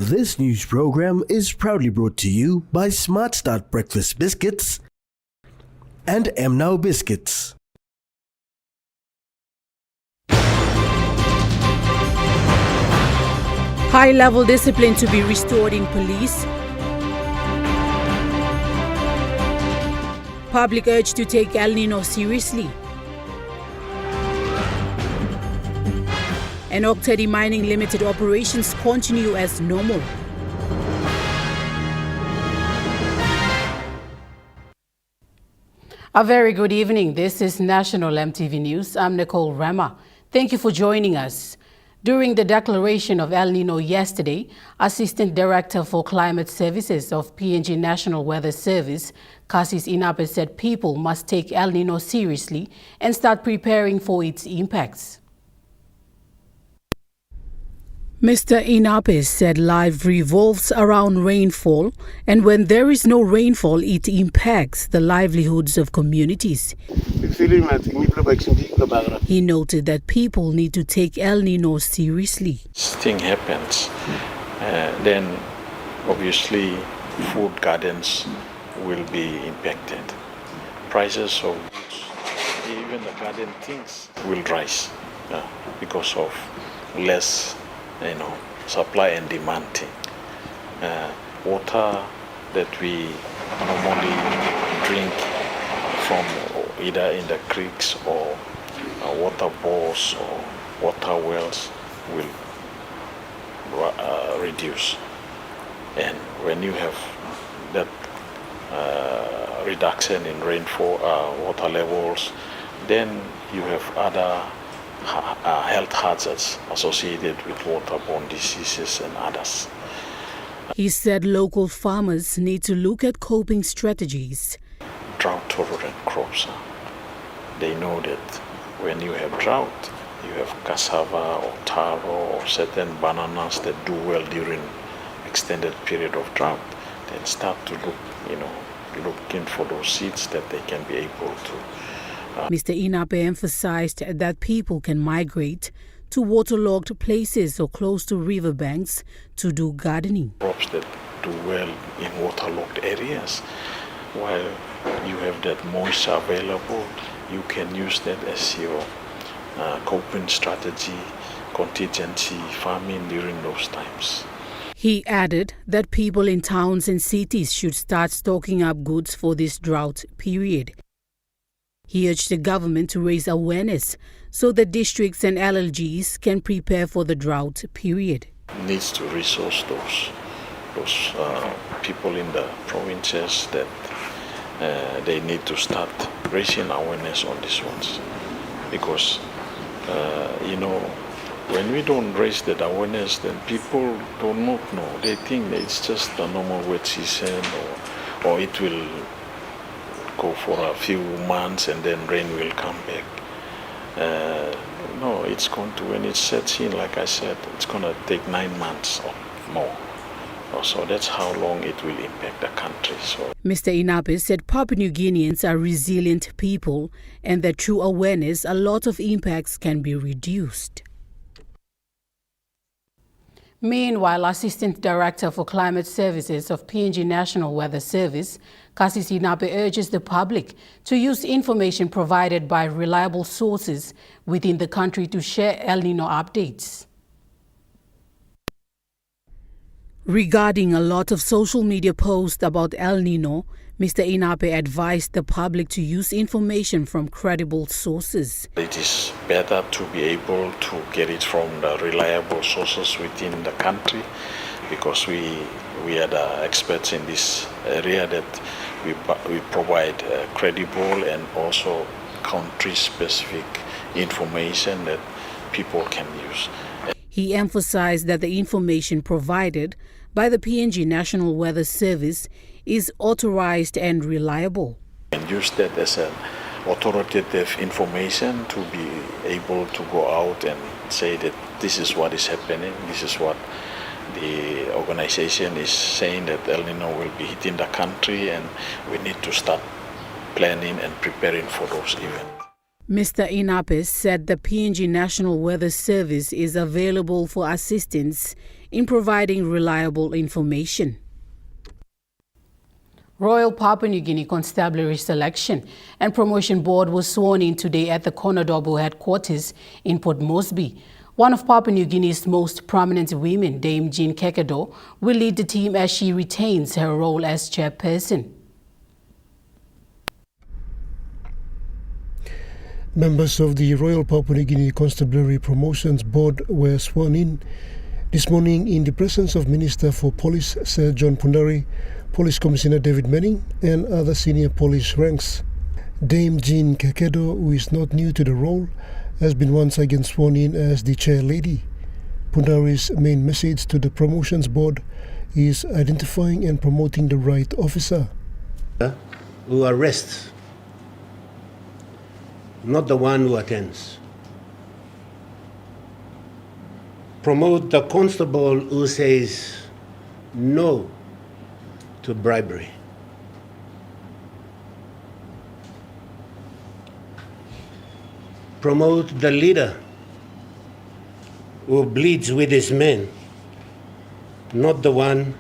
This news program is proudly brought to you by Smart Start Breakfast Biscuits and Now Biscuits. High-level discipline to be restored in police. Public urge to take El Nino seriously. And Octady Mining Limited operations continue as normal. A very good evening. This is National EMTV News. I'm Nicole Rama. Thank you for joining us. During the declaration of El Nino yesterday, Assistant Director for Climate Services of PNG National Weather Service, Cassis Inape, said people must take El Nino seriously and start preparing for its impacts. Mr. Inape said life revolves around rainfall, and when there is no rainfall, it impacts the livelihoods of communities. He noted that people need to take El Nino seriously. This thing happens, then obviously food gardens will be impacted. Prices of goods, even the garden things will rise because of less supply and demand thing. Water that we normally drink from either in the creeks or water bores or water wells will reduce. And when you have that reduction in rainfall, water levels, then you have other health hazards associated with waterborne diseases and others. He said local farmers need to look at coping strategies. Drought-tolerant crops. They know that when you have drought, you have cassava or taro or certain bananas that do well during extended period of drought. Then start to looking for those seeds that they can be able to. Mr. Inape emphasized that people can migrate to waterlogged places or close to riverbanks to do gardening. Crops that do well in waterlogged areas, while you have that moisture available, you can use that as your coping strategy, contingency farming during those times. He added that people in towns and cities should start stocking up goods for this drought period. He urged the government to raise awareness so that districts and LLGs can prepare for the drought period. Needs to resource those people in the provinces that they need to start raising awareness on these ones, because when we don't raise that awareness, then people do not know. They think that it's just a normal wet season, or it will go for a few months and then rain will come back. No, it's going to, when it sets in, like I said, it's going to take 9 months or more. So that's how long it will impact the country. So Mr. Inape said Papua New Guineans are resilient people and that through awareness, a lot of impacts can be reduced. Meanwhile, Assistant Director for Climate Services of PNG National Weather Service, Cassis Inape, urges the public to use information provided by reliable sources within the country to share El Nino updates. Regarding a lot of social media posts about El Nino, Mr. Inape advised the public to use information from credible sources. It is better to be able to get it from the reliable sources within the country, because we are the experts in this area, that we provide credible and also country-specific information that people can use. He emphasized that the information provided by the PNG National Weather Service is authorized and reliable. And use that as an authoritative information to be able to go out and say that this is what is happening, this is what the organization is saying, that El Nino will be hitting the country and we need to start planning and preparing for those events. Mr. Inape said the PNG National Weather Service is available for assistance in providing reliable information. Royal Papua New Guinea Constabulary Selection and Promotion Board was sworn in today at the Konodobo headquarters in Port Moresby. One of Papua New Guinea's most prominent women, Dame Jean Kekedo, will lead the team as she retains her role as chairperson. Members of the Royal Papua New Guinea Constabulary Promotions Board were sworn in this morning in the presence of Minister for Police Sir John Pundari, Police Commissioner David Manning and other senior police ranks. Dame Jean Kekedo, who is not new to the role, has been once again sworn in as the chair lady. Pundari's main message to the Promotions Board is identifying and promoting the right officer. Who arrests, not the one who attends. Promote the constable who says no to bribery. Promote the leader who bleeds with his men, not the one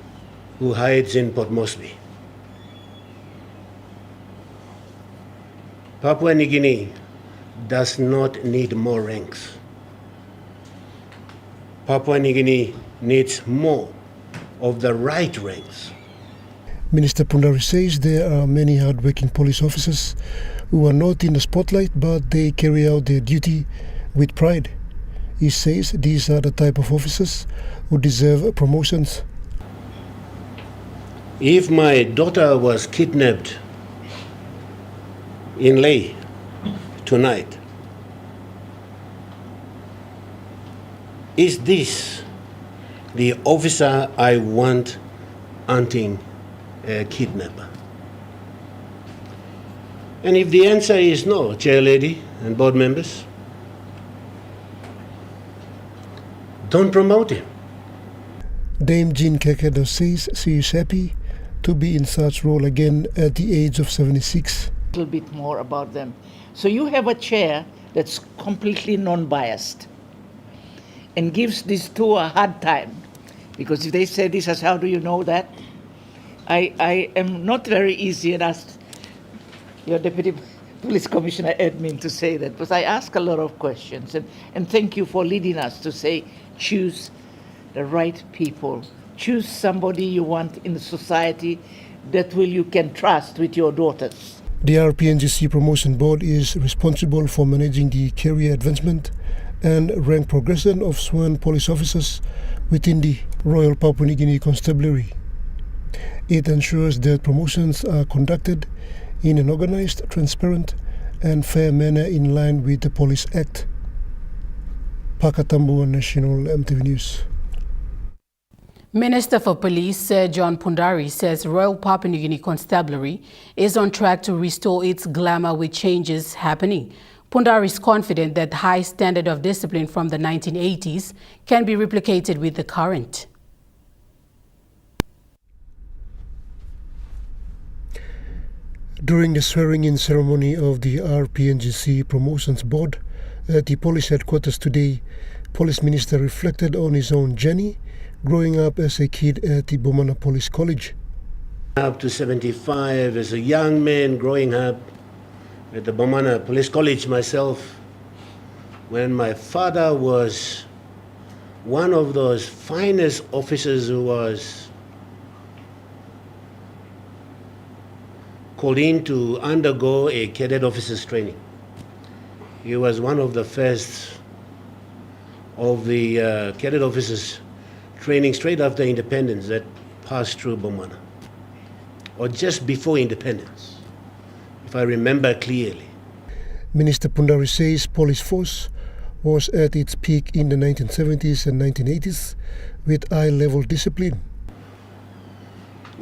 who hides in Port Moresby. Papua New Guinea does not need more ranks. Papua New Guinea needs more of the right ranks. Minister Pundari says there are many hard-working police officers who are not in the spotlight, but they carry out their duty with pride. He says these are the type of officers who deserve promotions. If my daughter was kidnapped in Leh tonight, is this the officer I want hunting a kidnapper? And if the answer is no, Chair Lady and board members, don't promote him. Dame Jean Kekedo says she is happy to be in such role again at the age of 76. A little bit more about them. So you have a chair that's completely non-biased and gives these two a hard time, because if they say this as how do you know that, I am not very easy and asked your Deputy Police Commissioner Edmin to say that, because I ask a lot of questions, and thank you for leading us to say choose the right people, choose somebody you want in the society that you can trust with your daughters. The RPNGC Promotion Board is responsible for managing the career advancement and rank progression of sworn police officers within the Royal Papua New Guinea Constabulary. It ensures that promotions are conducted in an organized, transparent and fair manner in line with the Police Act. Pakatambu, National EMTV News. Minister for Police Sir John Pundari says Royal Papua New Guinea Constabulary is on track to restore its glamour with changes happening. Pundari is confident that the high standard of discipline from the 1980s can be replicated with the current. During the swearing-in ceremony of the RPNGC Promotions Board at the police headquarters today, Police Minister reflected on his own journey growing up as a kid at the Bomana Police College. Up to 75 as a young man growing up at the Bomana Police College myself, when my father was one of those finest officers who was called in to undergo a cadet officer's training. He was one of the first of the cadet officers training straight after independence that passed through Bomana, or just before independence, if I remember clearly. Minister Pundari says police force was at its peak in the 1970s and 1980s with high-level discipline.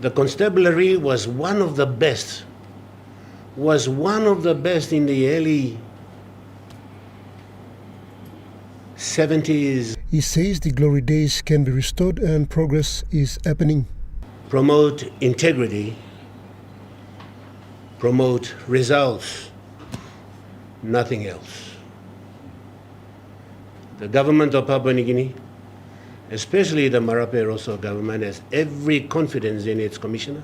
The constabulary was one of the best in the early 70s. He says the glory days can be restored and progress is happening. Promote integrity, promote results, nothing else. The government of Papua New Guinea especially the Marape Rosso government, has every confidence in its commissioner,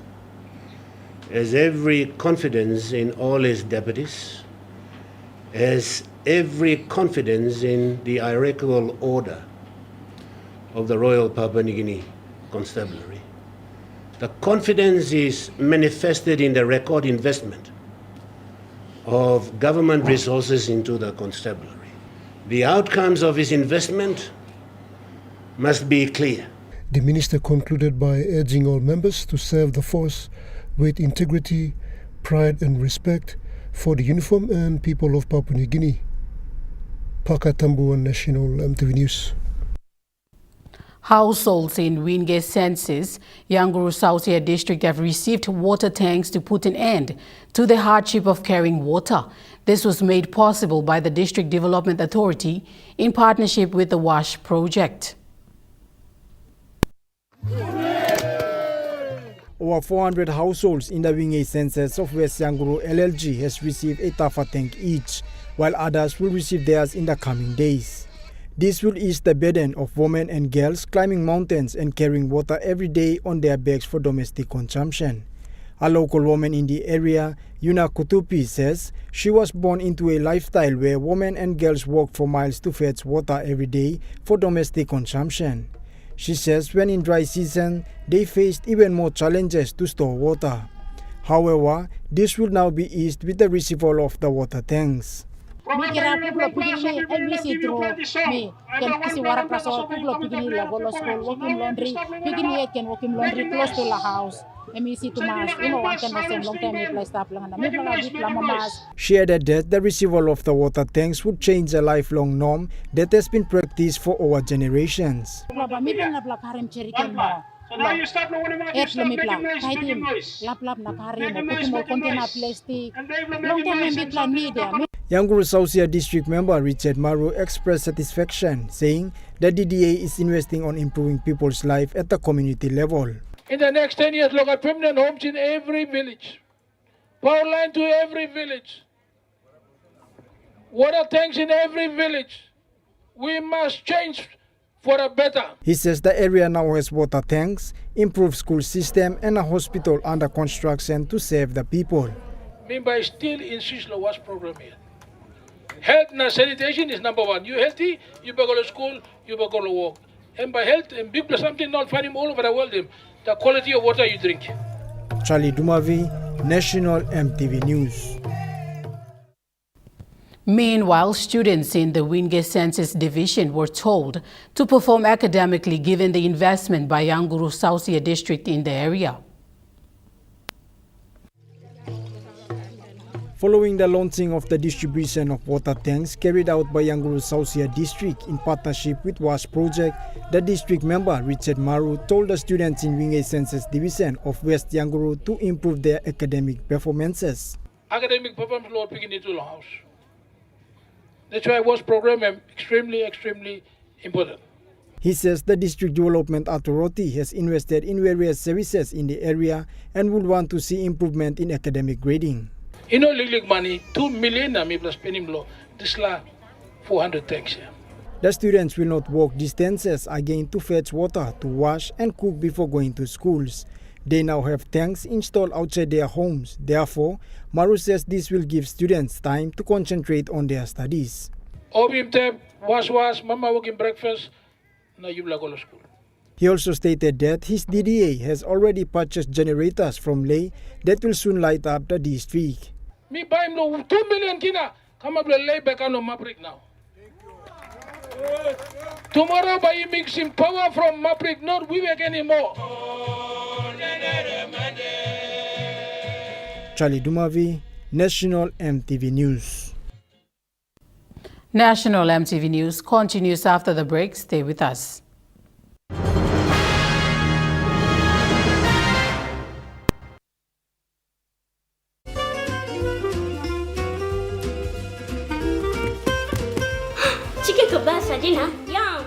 has every confidence in all its deputies, has every confidence in the hierarchical order of the Royal Papua New Guinea Constabulary. The confidence is manifested in the record investment of government resources into the constabulary. The outcomes of his investment must be clear. The minister concluded by urging all members to serve the force with integrity, pride and respect for the uniform and people of Papua New Guinea. Paka Tambuan, National EMTV News. Households in Wingate Census, Yanguru Sautia district have received water tanks to put an end to the hardship of carrying water. This was made possible by the District Development Authority in partnership with the WASH project. Over 400 households in the Wingate Census of West Yanguru LLG has received a Tafa tank each, while others will receive theirs in the coming days. This will ease the burden of women and girls climbing mountains and carrying water every day on their backs for domestic consumption. A local woman in the area, Yuna Kutupi, says she was born into a lifestyle where women and girls walk for miles to fetch water every day for domestic consumption. She says when in dry season, they faced even more challenges to store water. However, this will now be eased with the receival of the water tanks. Mikira puglo pigini emisi tro mi ken kisi wara praso puglo pigini logo school working laundry pigini ken working laundry close to the house emisi to mas one can was long time place stop lang na mi planga bit mas. She added that the receival of the water tanks would change a lifelong norm that has been practiced for over generations. Mi planga plak harim cheriken mo. So now you start knowing about you start making noise, making noise. And the noise will continue. And they will make noise and something. Yanguru Sausia District Member Richard Maru expressed satisfaction, saying the DDA is investing on improving people's life at the community level. In the next 10 years, look at permanent homes in every village. Power line to every village. Water tanks in every village. We must change for a better. He says the area now has water tanks, improved school system and a hospital under construction to save the people. Meanwhile, still insist the WASH program here. Health and sanitation is number one. You healthy, you better go to school, you better go to work. And by health and big plus something not finding all over the world, the quality of water you drink. Charlie Dumavi, National EMTV News. Meanwhile, students in the Wingate Census Division were told to perform academically given the investment by Yanguru Sausia district in the area. Following the launching of the distribution of water tanks carried out by Yanguru Sausia district in partnership with WASH project, the district member Richard Maru told the students in Wingate Census Division of West Yanguru to improve their academic performances. Academic performance Lord begin into the house. That's why WASH program is extremely important. He says the District Development Authority has invested in various services in the area and would want to see improvement in academic grading. You know, league money, 2 million, I mean, plus spending below. This la 400 tanks here. The students will not walk distances again to fetch water, to wash and cook before going to schools. They now have tanks installed outside their homes. Therefore, Maru says this will give students time to concentrate on their studies. Obium tap, wash, mama working breakfast, now you will go to school. He also stated that his DDA has already purchased generators from Leh that will soon light up the district. Me buy him no 2 million kina. Come up lay back on Maprik now. Tomorrow by you mixing power from Maprik, not we work anymore. Charlie Dumavi, National EMTV News. National EMTV News continues after the break. Stay with us. Chicken kebab dinner. Yum.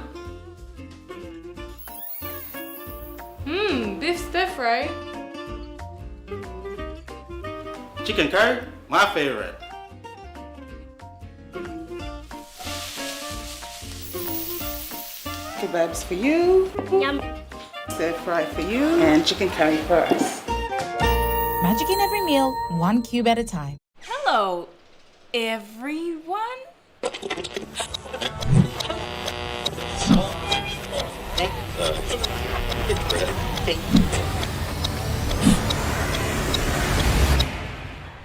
Beef stir fry. Chicken curry, my favorite. kebabs for you, Yum. stir fry for you, and chicken curry for us. Magic in every meal, one cube at a time. Hello, everyone.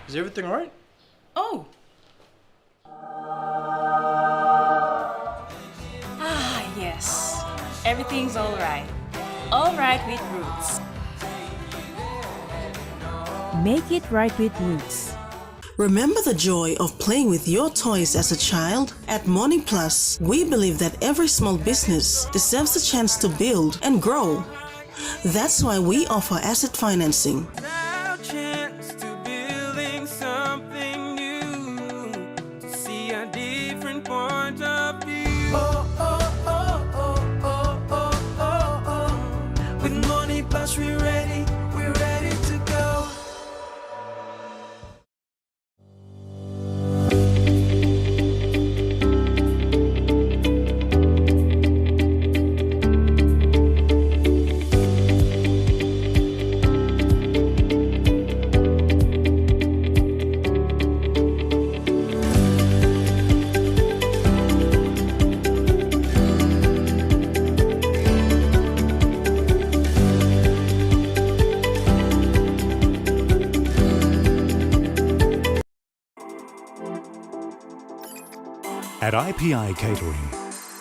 Is everything all right? Oh. Yes. Everything's all right. All right with Roots. Make it right with Roots. Remember the joy of playing with your toys as a child? At Morning Plus, we believe that every small business deserves a chance to build and grow. That's why we offer asset financing. With Morning Plus, we're ready to go. At IPI Catering,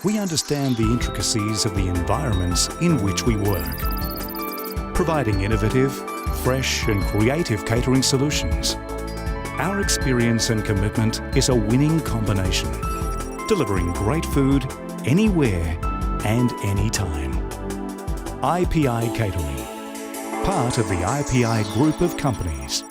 we understand the intricacies of the environments in which we work, providing innovative, fresh and creative catering solutions. Our experience and commitment is a winning combination, delivering great food anywhere and anytime. IPI Catering, part of the IPI group of companies.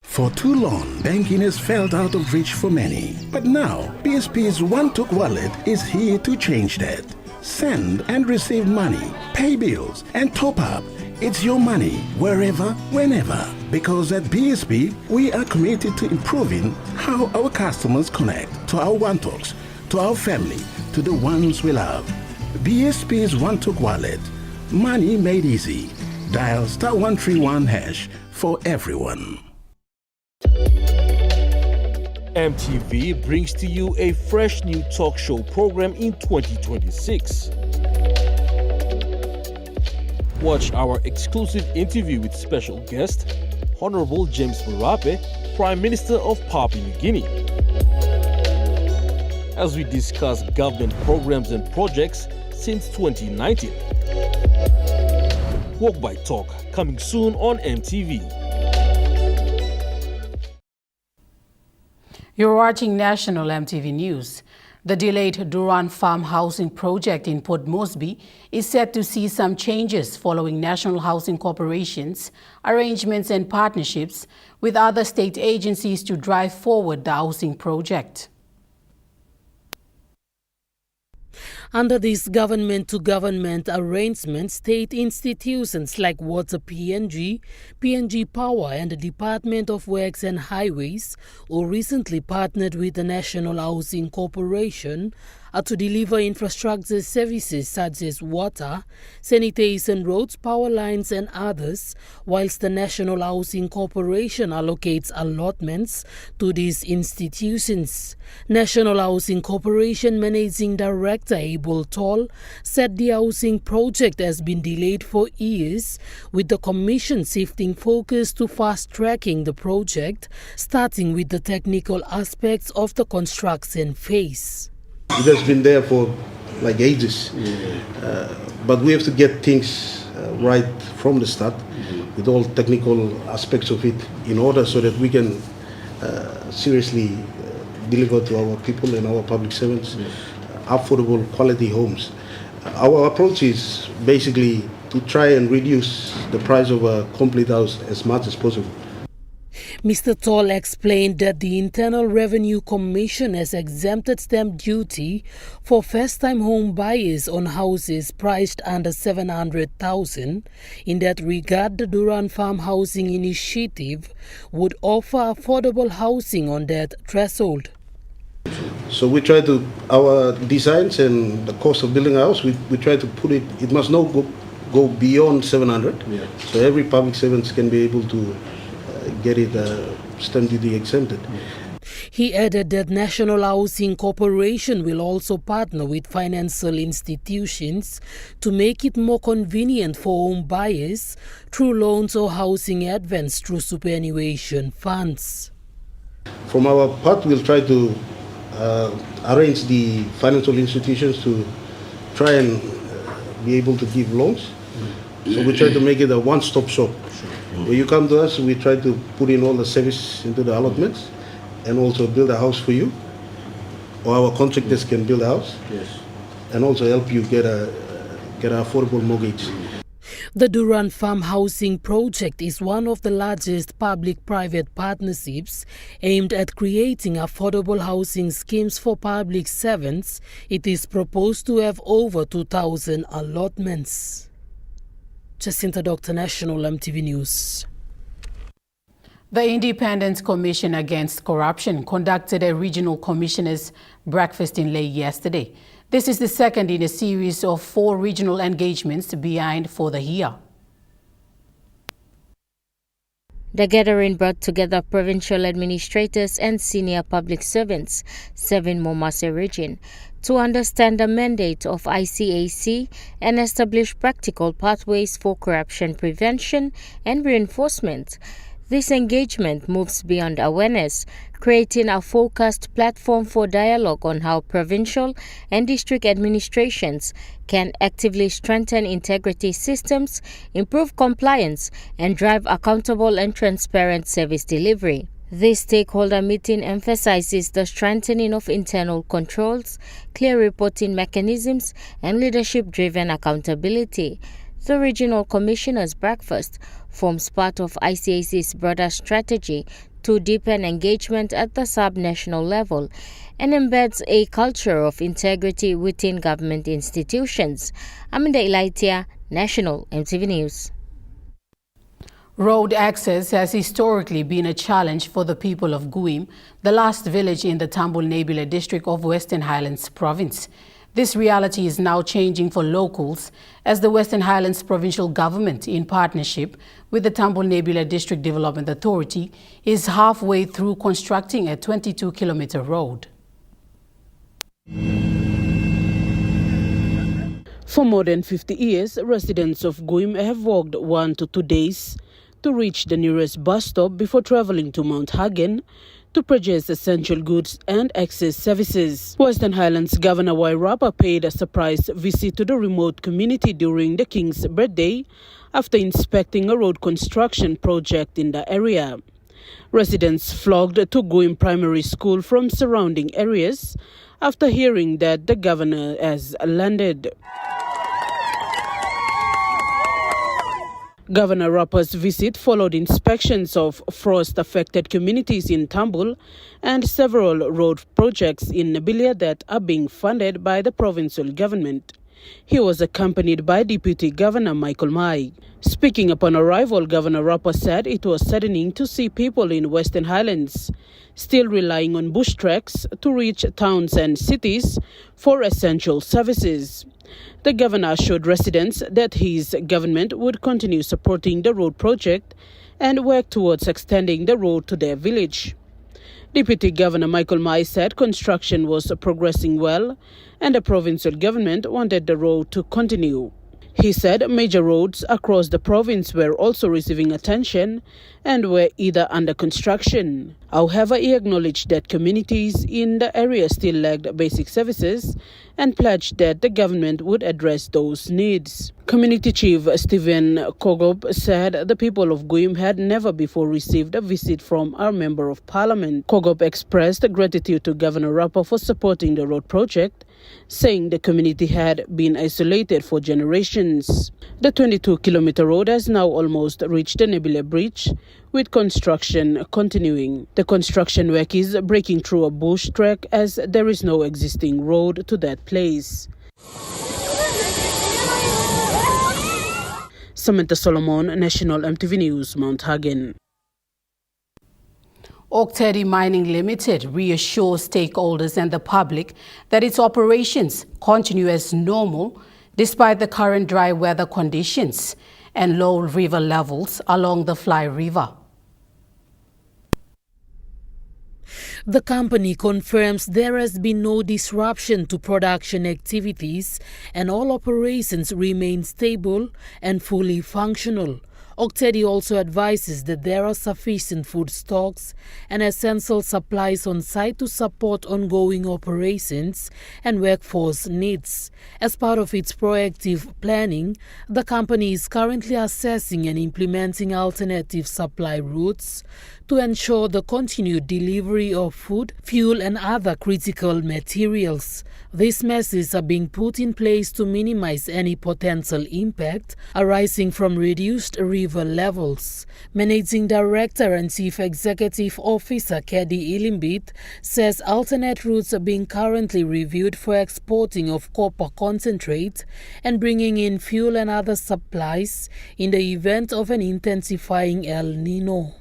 For too long, banking has felt out of reach for many. But now, BSP's One-Took Wallet is here to change that. Send and receive money, pay bills, and top up. It's your money, wherever, whenever. Because at BSP, we are committed to improving how our customers connect to our One-Talks, to our family, to the ones we love. BSP's One-Took Wallet. Money made easy. Dial *131# for everyone. EMTV brings to you a fresh new talk show program in 2026. Watch our exclusive interview with special guest, Honorable James Marape, Prime Minister of Papua New Guinea, as we discuss government programs and projects since 2019. Walk by Talk, coming soon on EMTV. You're watching National EMTV News. The delayed Duran Farm Housing Project in Port Moresby is set to see some changes following National Housing Corporation's arrangements and partnerships with other state agencies to drive forward the housing project. Under this government-to-government arrangement, state institutions like Water PNG, PNG Power and the Department of Works and Highways, who recently partnered with the National Housing Corporation, are to deliver infrastructure services such as water, sanitation, roads, power lines and others, whilst the National Housing Corporation allocates allotments to these institutions. National Housing Corporation Managing Director Abel Toll said the housing project has been delayed for years, with the Commission shifting focus to fast-tracking the project, starting with the technical aspects of the construction phase. It has been there for like ages, but we have to get things right from the start with all technical aspects of it in order so that we can seriously deliver to our people and our public servants affordable quality homes. Our approach is basically to try and reduce the price of a complete house as much as possible. Mr. Toll explained that the Internal Revenue Commission has exempted stamp duty for first-time home buyers on houses priced under $700,000. In that regard, the Duran Farm Housing Initiative would offer affordable housing on that threshold. So we try to, our designs and the cost of building a house, we try to put it must not go beyond 700. Yeah. So every public servant can be able to get it stamp duty exempted. Yeah. He added that National Housing Corporation will also partner with financial institutions to make it more convenient for home buyers through loans or housing advance through superannuation funds. From our part, we'll try to arrange the financial institutions to try and be able to give loans. So we try to make it a one-stop shop. When you come to us, we try to put in all the service into the allotments and also build a house for you, or our contractors can build a house, yes, and also help you get an affordable mortgage. The Duran Farm Housing Project is one of the largest public-private partnerships aimed at creating affordable housing schemes for public servants. It is proposed to have over 2,000 allotments. Jacinta Doctor, National EMTV News. The Independent Commission Against Corruption conducted a regional commissioners' breakfast in Leh yesterday. This is the second in a series of 4 regional engagements behind for the year. The gathering brought together provincial administrators and senior public servants serving Momase region to understand the mandate of ICAC and establish practical pathways for corruption prevention and reinforcement. This engagement moves beyond awareness, creating a focused platform for dialogue on how provincial and district administrations can actively strengthen integrity systems, improve compliance, and drive accountable and transparent service delivery. This stakeholder meeting emphasizes the strengthening of internal controls, clear reporting mechanisms, and leadership-driven accountability. The Regional Commissioners' Breakfast forms part of ICAC's broader strategy to deepen engagement at the sub-national level and embeds a culture of integrity within government institutions. Aminda Ilaitia, National EMTV News. Road access has historically been a challenge for the people of Guim, the last village in the Tambul Nebula district of Western Highlands province. This reality is now changing for locals as the Western Highlands provincial government, in partnership with the Tambul Nebula District Development Authority, is halfway through constructing a 22-kilometer road. For more than 50 years, residents of Guim have walked 1 to 2 days to reach the nearest bus stop before traveling to Mount Hagen to purchase essential goods and access services. Western Highlands Governor Wairapa paid a surprise visit to the remote community during the King's birthday after inspecting a road construction project in the area. Residents flocked to Guim Primary School from surrounding areas after hearing that the governor has landed. Governor Rapa's visit followed inspections of frost-affected communities in Tambul and several road projects in Nebilia that are being funded by the provincial government. He was accompanied by Deputy Governor Michael Mai. Speaking upon arrival, Governor Rapa said it was saddening to see people in Western Highlands still relying on bush treks to reach towns and cities for essential services. The governor assured residents that his government would continue supporting the road project and work towards extending the road to their village. Deputy Governor Michael Mai said construction was progressing well and the provincial government wanted the road to continue. He said major roads across the province were also receiving attention and were either under construction. However, he acknowledged that communities in the area still lacked basic services and pledged that the government would address those needs. Community Chief Stephen Kogop said the people of Guim had never before received a visit from our Member of Parliament. Kogop expressed gratitude to Governor Rapa for supporting the road project, saying the community had been isolated for generations. The 22-kilometer road has now almost reached the Nebula Bridge, with construction continuing. The construction work is breaking through a bush track as there is no existing road to that place. Samantha Solomon, National EMTV News, Mount Hagen. Oktedi Mining Limited reassures stakeholders and the public that its operations continue as normal despite the current dry weather conditions and low river levels along the Fly River. The company confirms there has been no disruption to production activities and all operations remain stable and fully functional. Oktedi also advises that there are sufficient food stocks and essential supplies on site to support ongoing operations and workforce needs. As part of its proactive planning, the company is currently assessing and implementing alternative supply routes to ensure the continued delivery of food, fuel and other critical materials. These measures are being put in place to minimize any potential impact arising from reduced river levels. Managing Director and Chief Executive Officer Kedi Ilimbit says alternate routes are being currently reviewed for exporting of copper concentrate and bringing in fuel and other supplies in the event of an intensifying El Nino.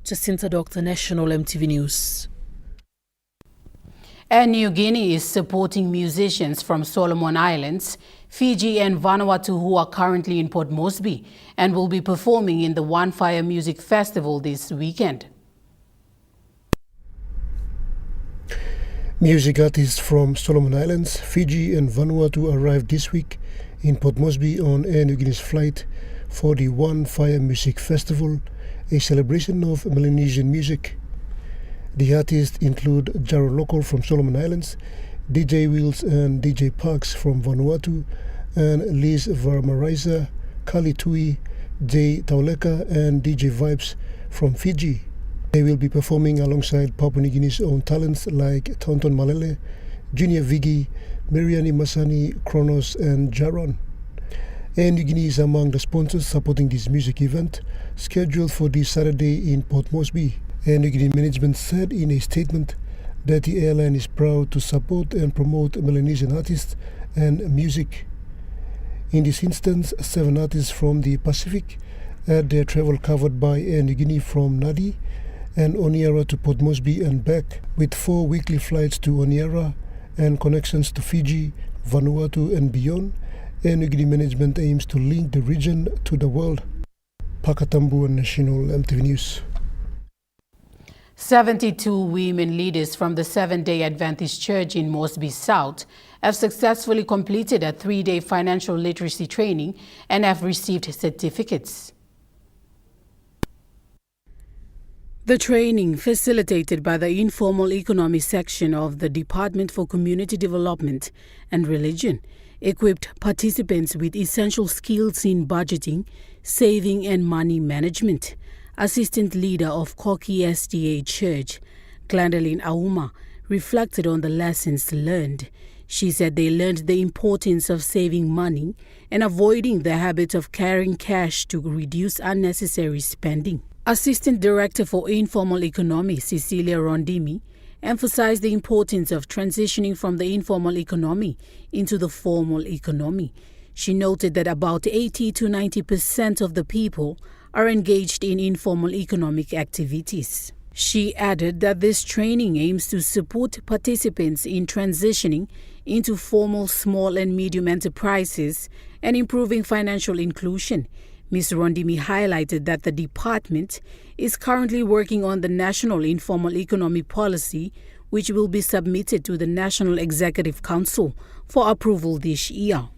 Jacinta Doctor, National EMTV News. Air New Guinea is supporting musicians from Solomon Islands, Fiji and Vanuatu who are currently in Port Moresby and will be performing in the One Fire Music Festival this weekend. Music artists from Solomon Islands, Fiji and Vanuatu arrived this week in Port Moresby on Air New Guinea's flight for the One Fire Music Festival, a celebration of Melanesian music. The artists include Jaron Local from Solomon Islands, DJ Wheels and DJ Parks from Vanuatu, and Liz Varmaraiza, Kali Tui, Jay Tauleka and DJ Vibes from Fiji. They will be performing alongside Papua New Guinea's own talents like Tonton Malele, Junior Vigi, Mariani Masani, Kronos and Jaron. Air New Guinea is among the sponsors supporting this music event, scheduled for this Saturday in Port Moresby. Air New Guinea management said in a statement that the airline is proud to support and promote Melanesian artists and music. In this instance, 7 artists from the Pacific had their travel covered by Air New Guinea from Nadi and Honiara to Port Moresby and back, with 4 weekly flights to Honiara and connections to Fiji, Vanuatu and beyond. Air New Guinea management aims to link the region to the world. Pakatambu, National EMTV News. 72 women leaders from the Seventh-day Adventist Church in Moresby South have successfully completed a 3-day financial literacy training and have received certificates. The training, facilitated by the Informal Economy section of the Department for Community Development and Religion, equipped participants with essential skills in budgeting, saving and money management. Assistant leader of Koki SDA Church, Glendaline Auma, reflected on the lessons learned. She said they learned the importance of saving money and avoiding the habit of carrying cash to reduce unnecessary spending. Assistant Director for Informal Economy, Cecilia Rondimi, emphasized the importance of transitioning from the informal economy into the formal economy. She noted that about 80 to 90% of the people are engaged in informal economic activities. She added that this training aims to support participants in transitioning into formal small and medium enterprises and improving financial inclusion. Ms. Rondimi highlighted that the department is currently working on the National Informal Economy Policy, which will be submitted to the National Executive Council for approval this year.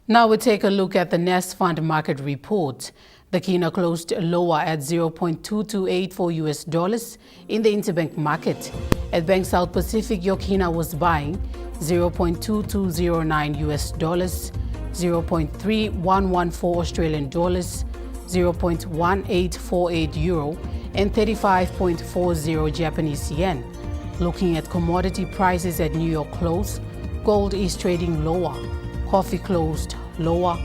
Now we take a look at the Nest Fund market report. The Kina closed lower at 0.2284 US dollars in the interbank market. At Bank South Pacific, your Kina was buying 0.2209 US dollars, 0.3114 Australian dollars, 0.1848 euro, and 35.40 Japanese yen. Looking at commodity prices at New York close, gold is trading lower. Coffee closed lower,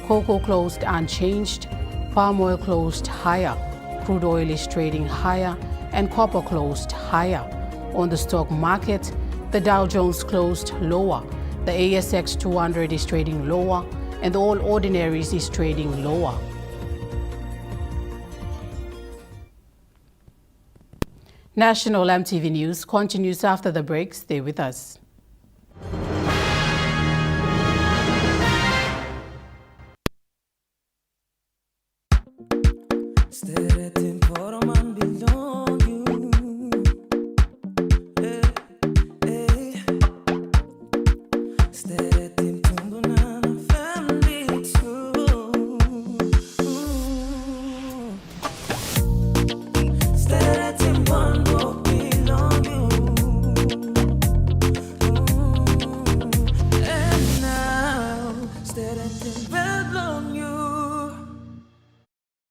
cocoa closed unchanged, palm oil closed higher, crude oil is trading higher, and copper closed higher. On the stock market, the Dow Jones closed lower, the ASX 200 is trading lower, and all ordinaries is trading lower. National MTV News continues after the break. Stay with us.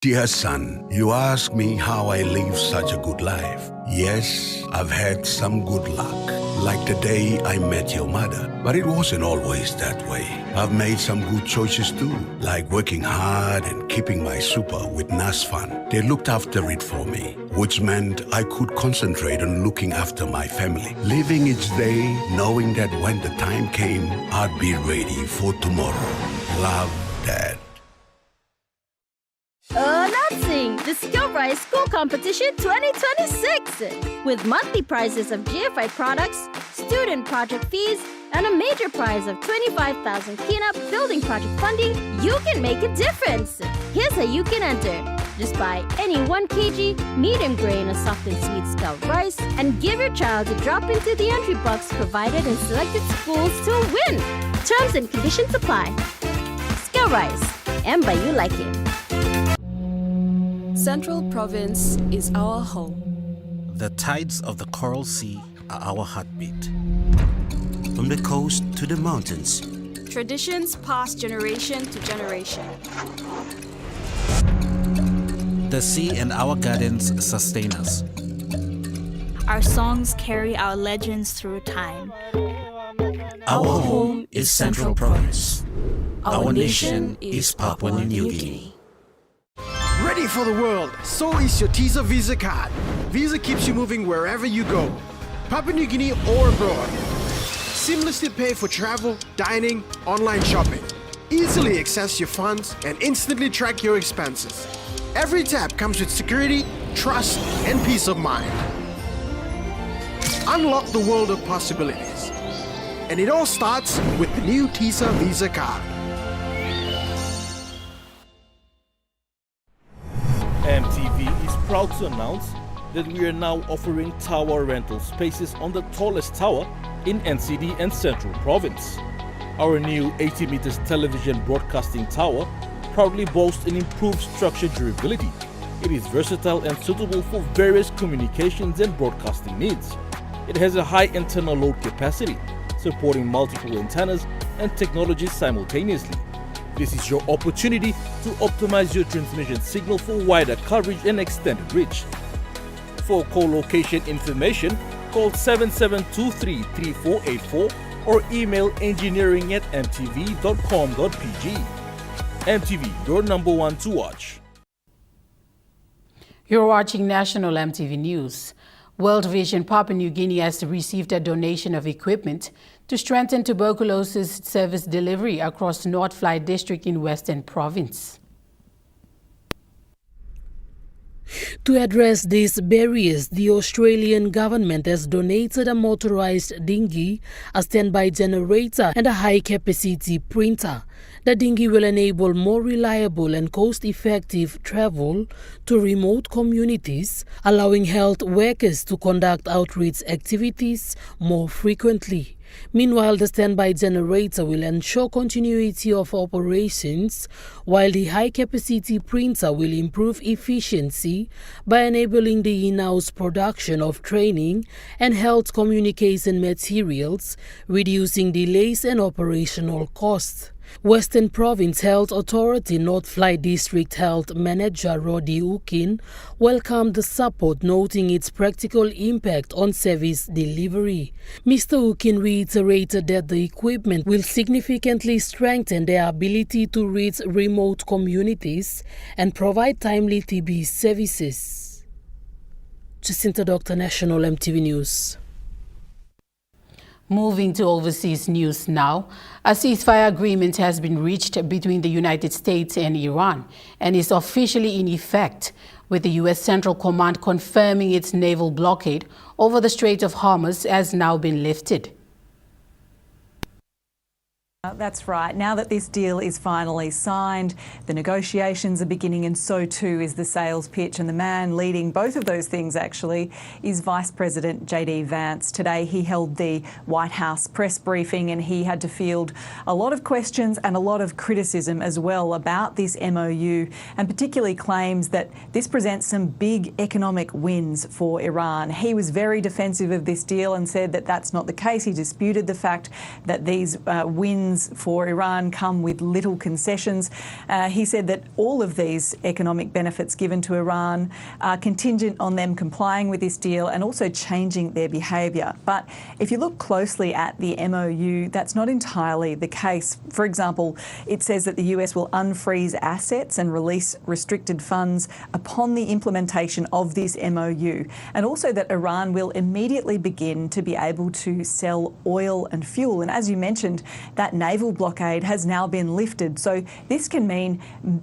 Dear son, you ask me how I live such a good life. Yes, I've had some good luck, like the day I met your mother. But it wasn't always that way. I've made some good choices too, like working hard and keeping my super with NASFAN. They looked after it for me, which meant I could concentrate on looking after my family. Living each day, knowing that when the time came, I'd be ready for tomorrow. Love, Dad. Announcing the SkillRise School Competition 2026! With monthly prizes of GFI products, student project fees, and a major prize of 25,000 cleanup building project funding, you can make a difference! Here's how you can enter. Just buy any 1 kg medium grain or soft and sweet Scout rice and give your child a drop into the entry box provided in selected schools to win. Terms and conditions apply. SkillRise, and by you like it. Central Province is our home. The tides of the Coral Sea are our heartbeat. From the coast to the mountains, Traditions pass generation to generation. the sea and our gardens sustain us. Our songs carry our legends through time. Our home is Central Province. Our nation is Papua New Guinea. Ready for the world, so is your TISA Visa card. Visa keeps you moving wherever you go, Papua New Guinea or abroad. Seamlessly pay for travel, dining, online shopping. Easily access your funds and instantly track your expenses. Every tap comes with security, trust, and peace of mind. Unlock the world of possibilities. And it all starts with the new TISA Visa card. EMTV is proud to announce that we are now offering tower rental spaces on the tallest tower in NCD and Central Province. Our new 80 meters television broadcasting tower proudly boasts an improved structure durability. It is versatile and suitable for various communications and broadcasting needs. It has a high internal load capacity, supporting multiple antennas and technologies simultaneously. This is your opportunity to optimize your transmission signal for wider coverage and extended reach. For co-location information, call 7723-3484 or email engineering@mtv.com.pg. MTV, your number one to watch. You're watching National MTV News. World Vision Papua New Guinea has received a donation of equipment to strengthen tuberculosis service delivery across North Fly District in Western Province. To address these barriers, the Australian government has donated a motorized dinghy, a standby generator and a high-capacity printer. The dinghy will enable more reliable and cost-effective travel to remote communities, allowing health workers to conduct outreach activities more frequently. Meanwhile, the standby generator will ensure continuity of operations, while the high-capacity printer will improve efficiency by enabling the in-house production of training and health communication materials, reducing delays and operational costs. Western Province Health Authority North Fly District Health Manager Roddy Ukin welcomed the support, noting its practical impact on service delivery. Mr. Ukin reiterated that the equipment will significantly strengthen their ability to reach remote communities and provide timely TB services. Jacinta Doctor, National MTV News. Moving to overseas news now, a ceasefire agreement has been reached between the United States and Iran and is officially in effect, with the U.S. Central Command confirming its naval blockade over the Strait of Hormuz has now been lifted. That's right. Now that this deal is finally signed, the negotiations are beginning, and so too is the sales pitch. And the man leading both of those things, actually, is Vice President J.D. Vance. Today he held the White House press briefing and he had to field a lot of questions and a lot of criticism as well about this MOU, and particularly claims that this presents some big economic wins for Iran. He was very defensive of this deal and said that that's not the case. He disputed the fact that these wins for Iran come with little concessions. He said that all of these economic benefits given to Iran are contingent on them complying with this deal and also changing their behaviour. But if you look closely at the MOU, that's not entirely the case. For example, it says that the US will unfreeze assets and release restricted funds upon the implementation of this MOU, and also that Iran will immediately begin to be able to sell oil and fuel. And as you mentioned, that naval blockade has now been lifted. So this can mean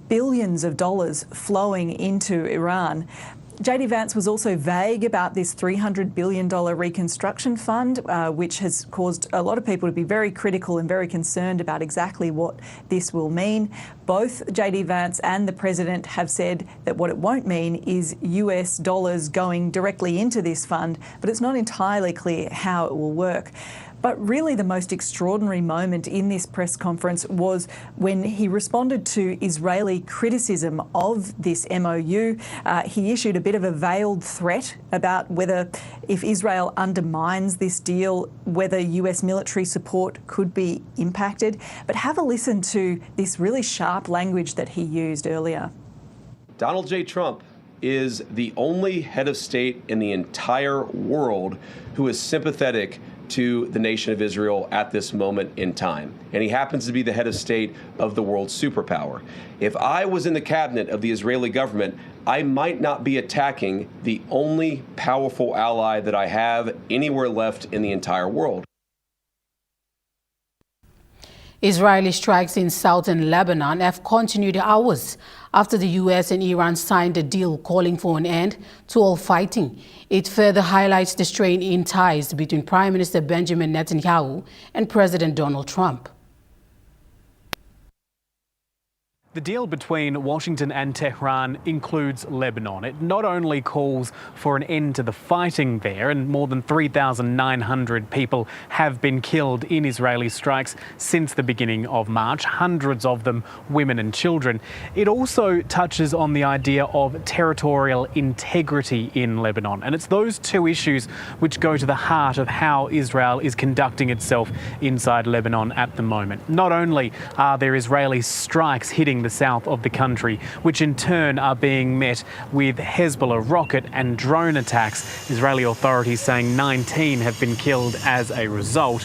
billions of dollars flowing into Iran. J.D. Vance was also vague about this $300 billion reconstruction fund, which has caused a lot of people to be very critical and very concerned about exactly what this will mean. Both J.D. Vance and the President have said that what it won't mean is US dollars going directly into this fund, but it's not entirely clear how it will work. But really the most extraordinary moment in this press conference was when he responded to Israeli criticism of this MOU. He issued a bit of a veiled threat about whether, if Israel undermines this deal, whether US military support could be impacted. But have a listen to this really sharp language that he used earlier. Donald J. Trump is the only head of state in the entire world who is sympathetic to the nation of Israel at this moment in time. And he happens to be the head of state of the world superpower. If I was in the cabinet of the Israeli government, I might not be attacking the only powerful ally that I have anywhere left in the entire world. Israeli strikes in southern Lebanon have continued hours after the U.S. and Iran signed a deal calling for an end to all fighting. It further highlights the strain in ties between Prime Minister Benjamin Netanyahu and President Donald Trump. The deal between Washington and Tehran includes Lebanon. It not only calls for an end to the fighting there, and more than 3,900 people have been killed in Israeli strikes since the beginning of March, hundreds of them women and children. It also touches on the idea of territorial integrity in Lebanon. And it's those two issues which go to the heart of how Israel is conducting itself inside Lebanon at the moment. Not only are there Israeli strikes hitting the south of the country, which in turn are being met with Hezbollah rocket and drone attacks, Israeli authorities saying 19 have been killed as a result.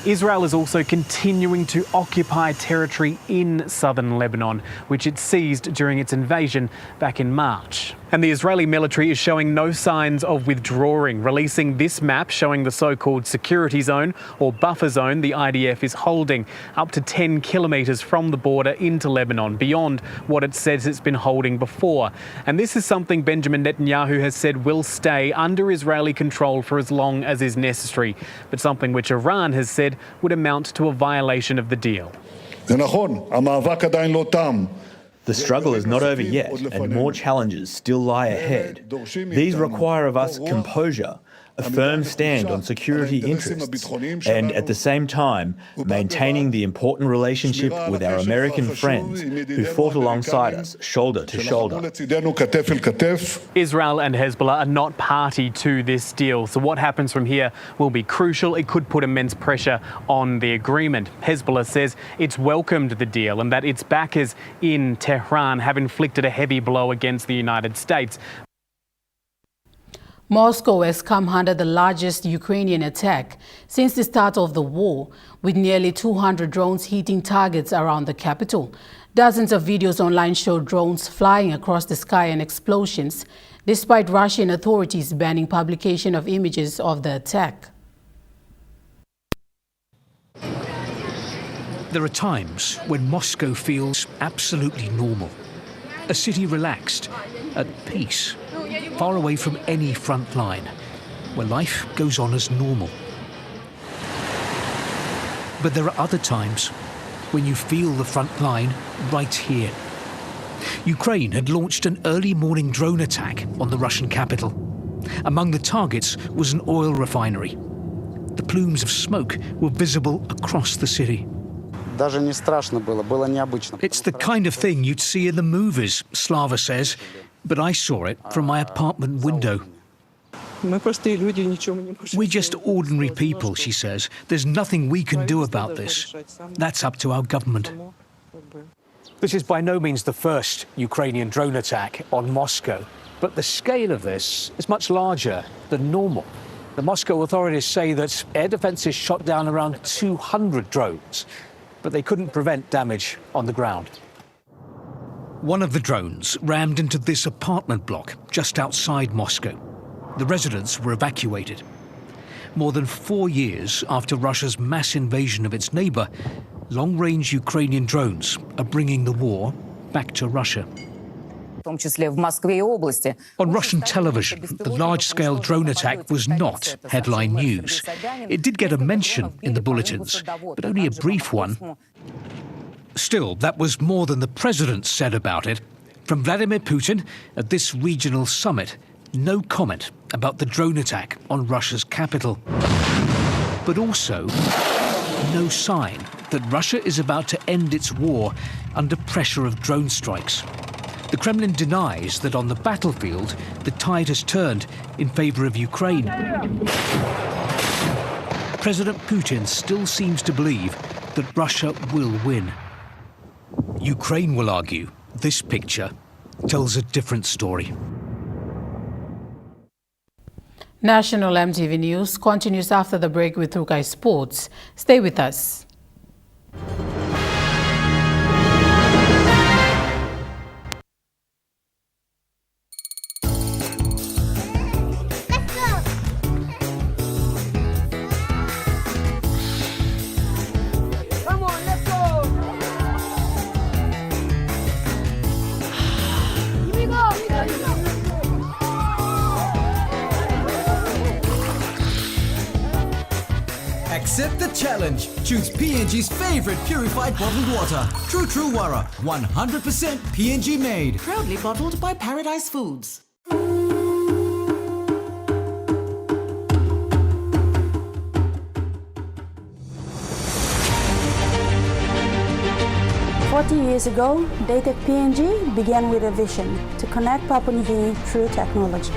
Israel is also continuing to occupy territory in southern Lebanon, which it seized during its invasion back in March. And the Israeli military is showing no signs of withdrawing, releasing this map showing the so-called security zone or buffer zone the IDF is holding up to 10 kilometres from the border into Lebanon, beyond what it says it's been holding before. And this is something Benjamin Netanyahu has said will stay under Israeli control for as long as is necessary, but something which Iran has said would amount to a violation of the deal. The struggle is not over yet, and more challenges still lie ahead. These require of us composure, a firm stand on security interests, and at the same time, maintaining the important relationship with our American friends who fought alongside us, shoulder to shoulder. Israel and Hezbollah are not party to this deal, so what happens from here will be crucial. It could put immense pressure on the agreement. Hezbollah says it's welcomed the deal and that its backers in Tehran have inflicted a heavy blow against the United States. Moscow has come under the largest Ukrainian attack since the start of the war, with nearly 200 drones hitting targets around the capital. Dozens of videos online show drones flying across the sky and explosions, despite Russian authorities banning publication of images of the attack. There are times when Moscow feels absolutely normal. A city relaxed, at peace, far away from any front line, where life goes on as normal. But there are other times when you feel the front line right here. Ukraine had launched an early morning drone attack on the Russian capital. Among the targets was an oil refinery. The plumes of smoke were visible across the city. It's the kind of thing you'd see in the movies, Slava says, but I saw it from my apartment window. We're just ordinary people, she says. There's nothing we can do about this. That's up to our government. This is by no means the first Ukrainian drone attack on Moscow, but the scale of this is much larger than normal. The Moscow authorities say that air defences shot down around 200 drones, but they couldn't prevent damage on the ground. One of the drones rammed into this apartment block just outside Moscow. The residents were evacuated. More than 4 years after Russia's mass invasion of its neighbour, long-range Ukrainian drones are bringing the war back to Russia. On Russian television, the large-scale drone attack was not headline news. It did get a mention in the bulletins, but only a brief one. Still, that was more than the president said about it. From Vladimir Putin at this regional summit, no comment about the drone attack on Russia's capital. But also, no sign that Russia is about to end its war under pressure of drone strikes. The Kremlin denies that on the battlefield, the tide has turned in favor of Ukraine. President Putin still seems to believe that Russia will win. Ukraine will argue this picture tells a different story. National MTV News continues after the break with Rukai Sports. Stay with us. Accept the challenge. Choose PNG's favorite purified bottled water. True Wara, 100% PNG made. Proudly bottled by Paradise Foods. 40 years ago, Dated PNG began with a vision to connect Papua New Guinea through technology.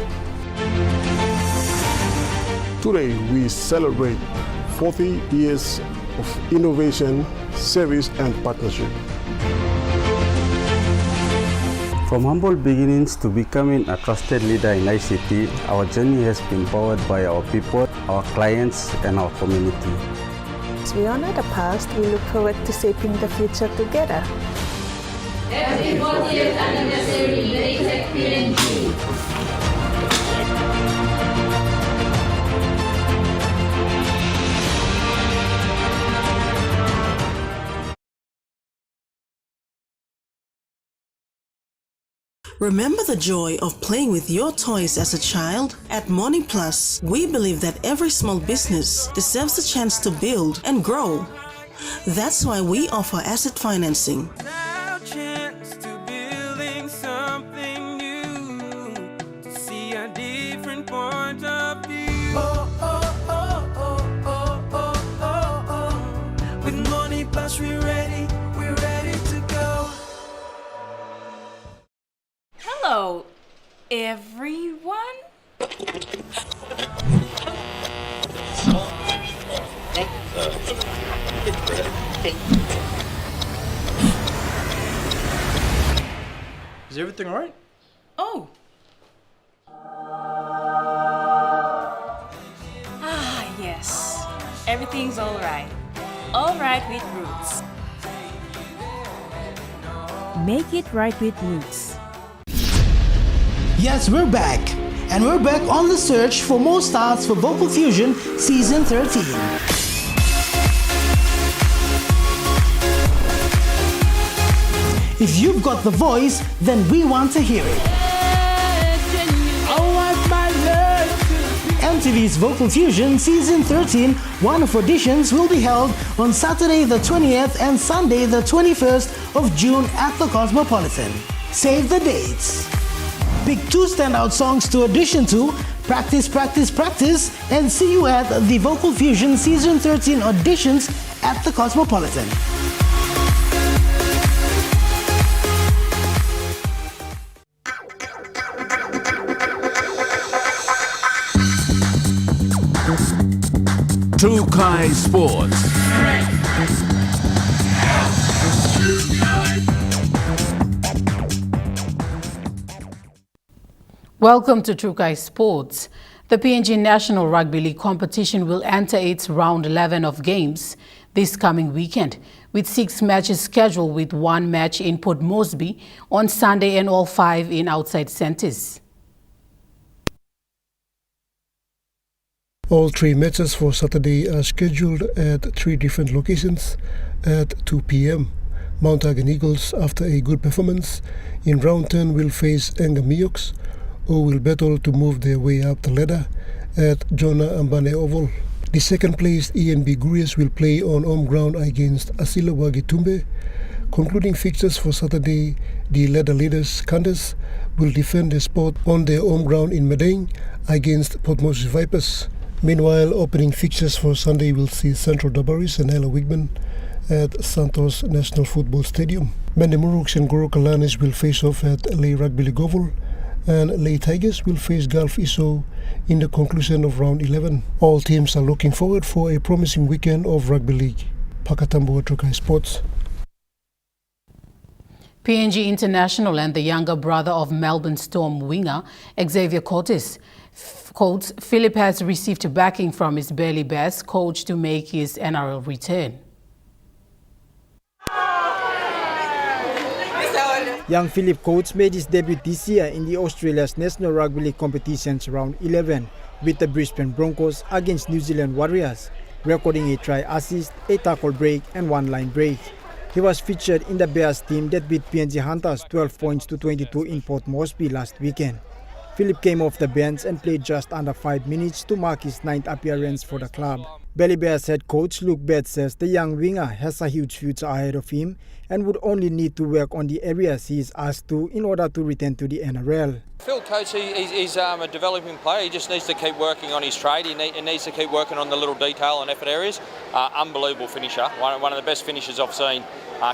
Today, we celebrate 40 years of innovation, service, and partnership. From humble beginnings to becoming a trusted leader in ICT, our journey has been powered by our people, our clients, and our community. As we honor the past, we look forward to shaping the future together. Happy 40th anniversary, Dated PNG. Remember the joy of playing with your toys as a child? At Morning Plus, we believe that every small business deserves a chance to build and grow. That's why we offer asset financing. Our chance to building something new, to see a different point of view. With Money Plus, we're ready to go. Hello, everyone. Is everything all right? Oh. Ah, yes. Everything's all right. All right with Roots. Make it right with Roots. Yes, we're back. And we're back on the search for more stars for Vocal Fusion Season 13. If you've got the voice, then we want to hear it. MTV's Vocal Fusion Season 13 one-off auditions will be held on Saturday the 20th and Sunday the 21st of June at the Cosmopolitan. Save the dates. Pick 2 standout songs to audition to, practice, practice, practice, and see you at the Vocal Fusion Season 13 auditions at the Cosmopolitan. Trukai Sports. Welcome to Trukai Sports. The PNG National Rugby League competition will enter its round 11 of games this coming weekend, with 6 matches scheduled, with 1 match in Port Moresby on Sunday and all 5 in outside centres. All 3 matches for Saturday are scheduled at 3 different locations at 2 p.m. Mount Hagen Eagles, after a good performance in round 10, will face Engamioks, who will battle to move their way up the ladder at Jonah Ambane Oval. The second-placed ENB Gurias will play on home ground against Asilawagi Tumbe. Concluding fixtures for Saturday, the ladder leaders Kandas will defend their spot on their home ground in Madang against Port Moresby Vipers. Meanwhile, opening fixtures for Sunday will see Central Dabaris and Ella Wigman at Santos National Football Stadium. Mandemuruks and Gorokalanis will face off at Ley Rugby League Oval, and Ley Tigers will face Gulf Iso in the conclusion of round 11. All teams are looking forward for a promising weekend of rugby league. Pakatambo Trukai Sports. PNG International and the younger brother of Melbourne Storm winger Xavier Coates Philip has received backing from his Burleigh Bears coach to make his NRL return. Young Philip Coates made his debut this year in the Australia's National Rugby League competitions round 11 with the Brisbane Broncos against New Zealand Warriors, recording a try assist, a tackle break and 1 line break. He was featured in the Bears team that beat PNG Hunters 12 points to 22 in Port Moresby last weekend. Philip came off the bench and played just under 5 minutes to mark his 9th appearance for the club. Burleigh Bears head coach Luke Bates says the young winger has a huge future ahead of him and would only need to work on the areas he is asked to in order to return to the NRL. Phil Coates, he's a developing player. He just needs to keep working on his trade. He needs to keep working on the little detail and effort areas. Unbelievable finisher, one of the best finishers I've seen.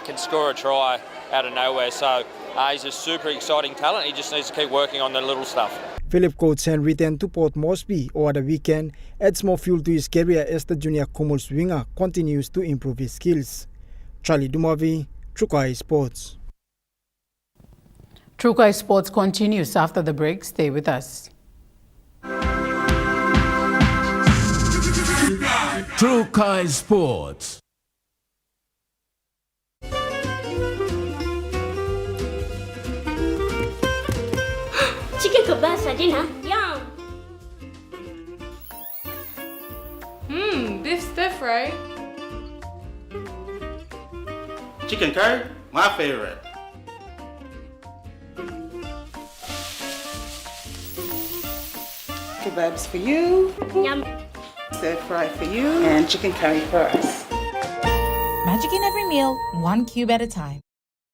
Can score a try out of nowhere. So he's a super exciting talent. He just needs to keep working on the little stuff. Philip Coates' return to Port Moresby over the weekend adds more fuel to his career as the junior Commonwealth winger continues to improve his skills. Charlie Dumavi, Trukai Sports. Trukai Sports continues after the break. Stay with us. Trukai Sports. Chicken kebab for dinner. Yum! Beef stir fry. Chicken curry, my favorite. Kebabs for you. Yum. Stir fry for you. And chicken curry for us. Magic in every meal, 1 cube at a time.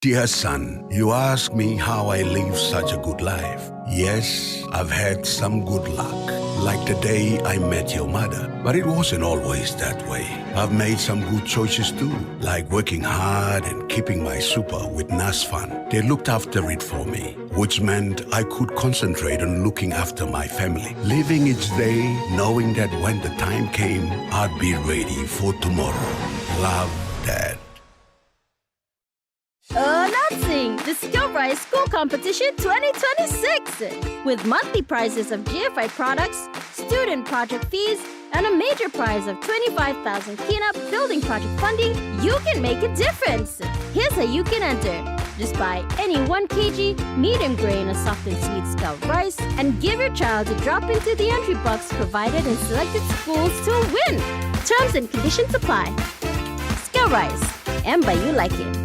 Dear son, you ask me how I live such a good life. Yes, I've had some good luck, like the day I met your mother. But it wasn't always that way. I've made some good choices too, like working hard and keeping my super with NASFAN. They looked after it for me, which meant I could concentrate on looking after my family. Living each day, knowing that when the time came, I'd be ready for tomorrow. Love, Dad. Announcing the SkillRise School Competition 2026! With monthly prizes of GFI products, student project fees, and a major prize of 25,000 cleanup building project funding, you can make a difference! Here's how you can enter. Just buy any 1 kg medium grain or soft and sweet Scout rice and give your child a drop into the entry box provided in selected schools to win! Terms and conditions apply. SkillRise, and by you like it.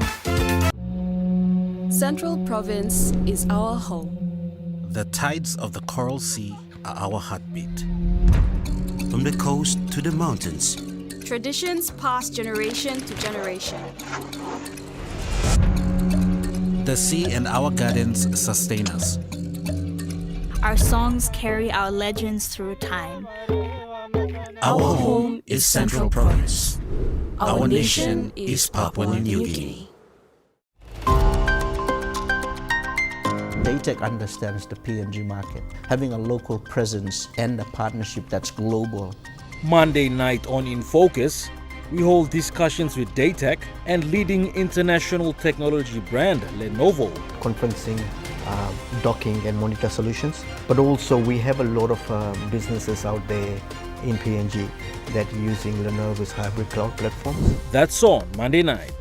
Central Province is our home. The tides of the Coral Sea are our heartbeat. From the coast to the mountains, Traditions pass generation to generation. the sea and our gardens sustain us. Our songs carry our legends through time. Our home is Central Province. Our nation is Papua New Guinea. DayTech understands the PNG market, having a local presence and a partnership that's global. Monday night on In Focus, we hold discussions with DayTech and leading international technology brand Lenovo. Conferencing, docking and monitor solutions, but also we have a lot of businesses out there in PNG that are using Lenovo's hybrid cloud platforms. That's on Monday night.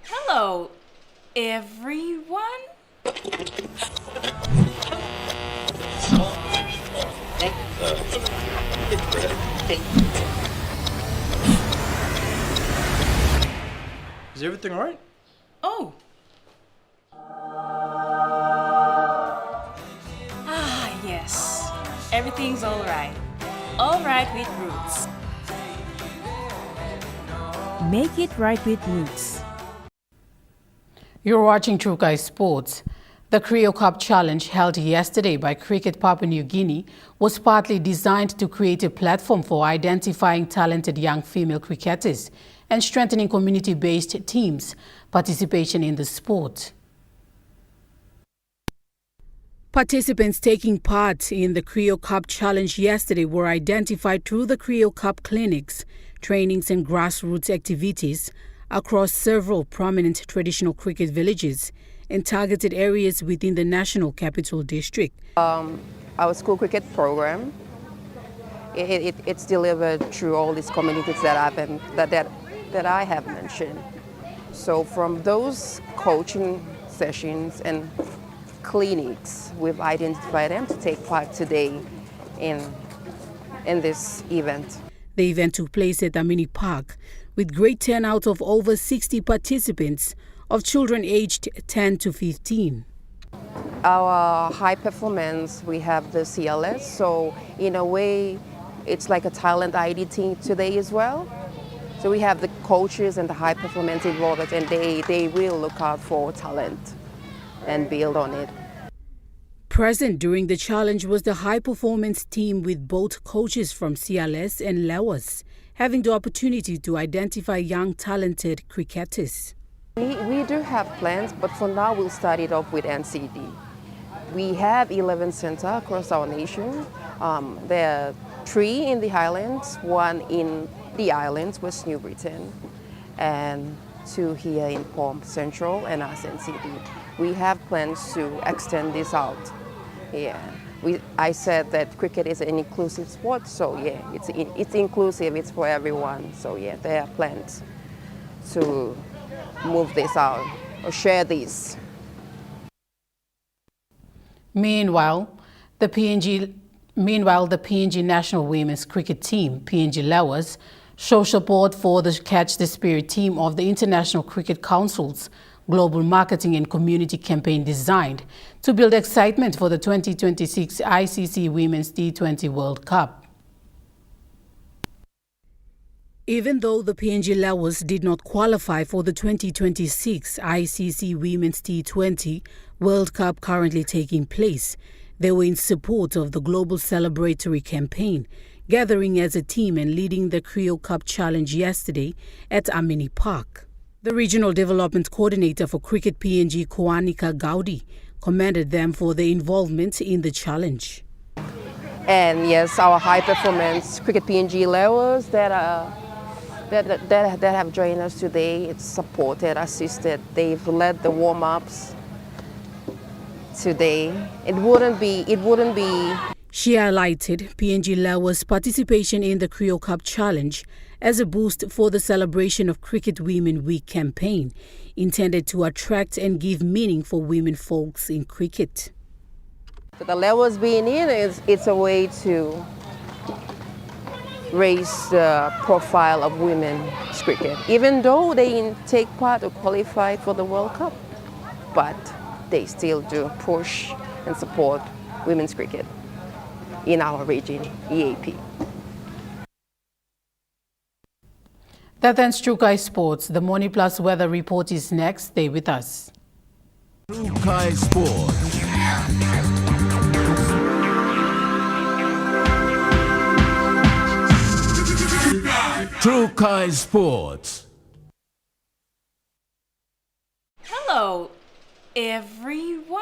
Hello, everyone. Is everything alright? Oh. Yes. Everything's all right. All right with Roots. Make it right with Roots. You're watching True Guy Sports. The Creo Cup Challenge held yesterday by Cricket Papua New Guinea was partly designed to create a platform for identifying talented young female cricketers and strengthening community-based teams' participation in the sport. Participants taking part in the Creo Cup Challenge yesterday were identified through the Creo Cup clinics, trainings and grassroots activities across several prominent traditional cricket villages and targeted areas within the National Capital District. Our school cricket program, it's delivered through all these communities that I have mentioned. So from those coaching sessions and clinics, we've identified them to take part today in this event. The event took place at Amini Park with great turnout of over 60 participants of children aged 10 to 15. Our high performance, we have the CLS, so in a way it's like a talent ID team today as well. So we have the coaches and the high performance involved, and they will look out for talent and build on it. Present during the challenge was the high performance team with both coaches from CLS and Laos, having the opportunity to identify young talented cricketers. We do have plans, but for now we'll start it off with NCD. We have 11 centers across our nation. There are 3 in the Highlands, 1 in the islands, West New Britain, and 2 here in Palm Central and us NCD. We have plans to extend this out. Yeah, I said that cricket is an inclusive sport, so yeah, it's inclusive, it's for everyone. So yeah, there are plans to move this out or share this. Meanwhile, the PNG national women's cricket team, PNG Laos, show support for the Catch the Spirit team of the International Cricket Council's global marketing and community campaign designed to build excitement for the 2026 ICC Women's T20 World Cup. Even though the PNG Laos did not qualify for the 2026 ICC Women's T20 World Cup currently taking place, they were in support of the global celebratory campaign, gathering as a team and leading the Creo Cup Challenge yesterday at Amini Park. The Regional Development Coordinator for Cricket PNG, Koanika Gaudi, commended them for their involvement in the challenge. And yes, our high performance Cricket PNG Laos that have joined us today, it's supported, assisted. They've led the warm-ups today. It wouldn't be. She highlighted PNG Laos' participation in the Creo Cup Challenge as a boost for the celebration of Cricket Women Week campaign, intended to attract and give meaning for women folks in cricket. So the Laos being in it's a way to raise the profile of women's cricket, even though they didn't take part or qualify for the World Cup. but they still do push and support women's cricket in our region, EAP. That ends True Kai Sports. The Morning Plus weather report is next. Stay with us. True Kai Sports. True Kai Sports. Hello, everyone.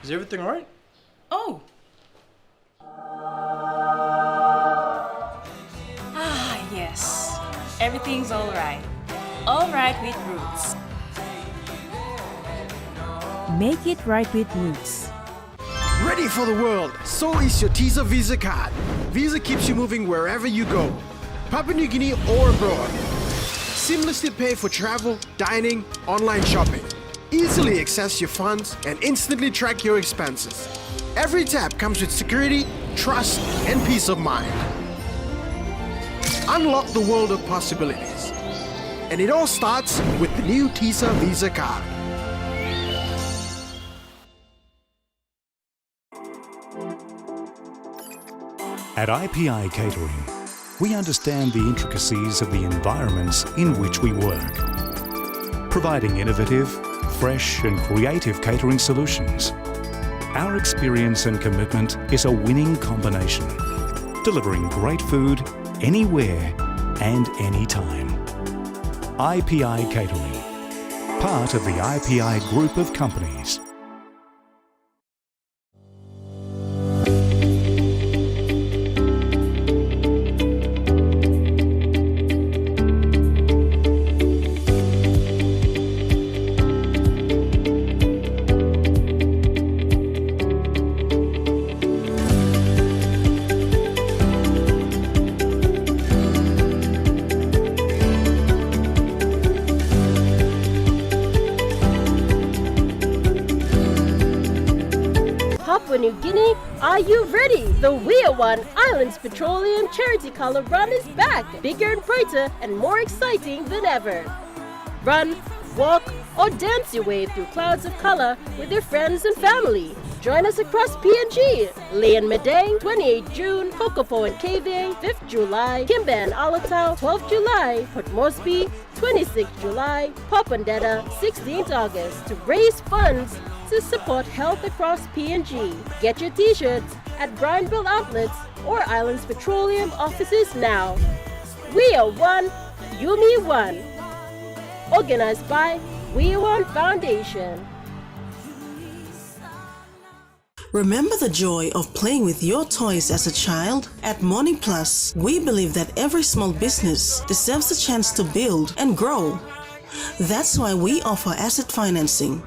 Is everything alright? Oh. Yes. Everything's alright. Alright with Roots. Make it right with Roots. Ready for the world, so is your TISA Visa card. Visa keeps you moving wherever you go, Papua New Guinea or abroad. Seamlessly pay for travel, dining, online shopping. Easily access your funds and instantly track your expenses. Every tap comes with security, trust, and peace of mind. Unlock the world of possibilities. And it all starts with the new TISA Visa card. At IPI Catering, we understand the intricacies of the environments in which we work, providing innovative, fresh and creative catering solutions. Our experience and commitment is a winning combination, delivering great food anywhere and anytime. IPI Catering, part of the IPI group of companies. Papua New Guinea, are you ready? The We Are One Islands Petroleum Charity Color Run is back, bigger and brighter and more exciting than ever. Run, walk, or dance your way through clouds of color with your friends and family. Join us across PNG, Leon Medang, 28 June, Kokopo and Kaving, 5th July, Kimba and Alatau, 12th July, Port Moresby, 26th July, Popondetta, 16th August, to raise funds to support health across PNG. Get your t-shirts at Bryanville outlets or Islands Petroleum offices now. We Are One, You Me One. Organized by We Are One Foundation. Remember the joy of playing with your toys as a child? At Morning Plus, we believe that every small business deserves a chance to build and grow. That's why we offer asset financing.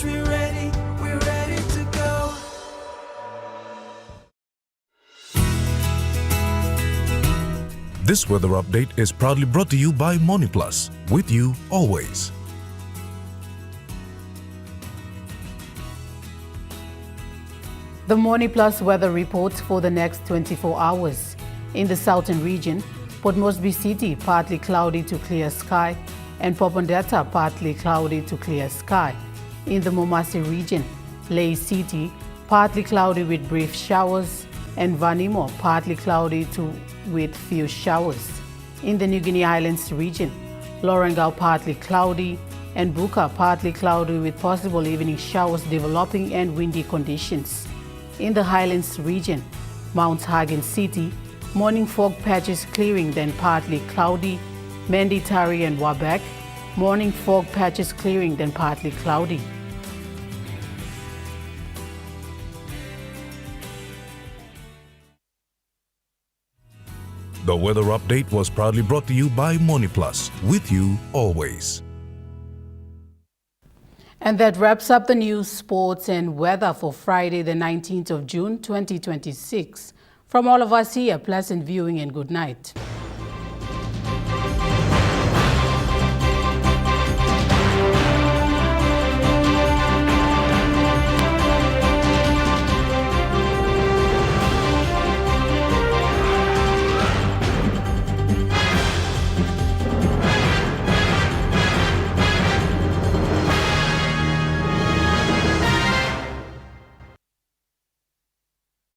We're ready to go. This weather update is proudly brought to you by MoneyPlus, with you always. The Morning Plus weather report for the next 24 hours. In the southern region, Port Moresby City, partly cloudy to clear sky, and Popondetta, partly cloudy to clear sky. In the Momasi region, Lae City, partly cloudy with brief showers, and Vanimo, partly cloudy with few showers. In the New Guinea Islands region, Lorengau, partly cloudy, and Buka, partly cloudy with possible evening showers developing and windy conditions. In the Highlands region, Mount Hagen City, morning fog patches clearing, then partly cloudy. Manditari and Wabak, morning fog patches clearing, then partly cloudy. The weather update was proudly brought to you by MoneyPlus, with you always. And that wraps up the news, sports and weather for Friday, the 19th of June, 2026. From all of us here, pleasant viewing and good night.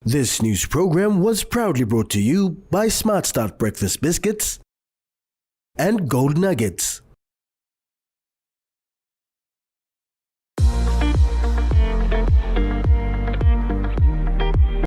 This news program was proudly brought to you by Smart Start Breakfast Biscuits and Gold Nuggets.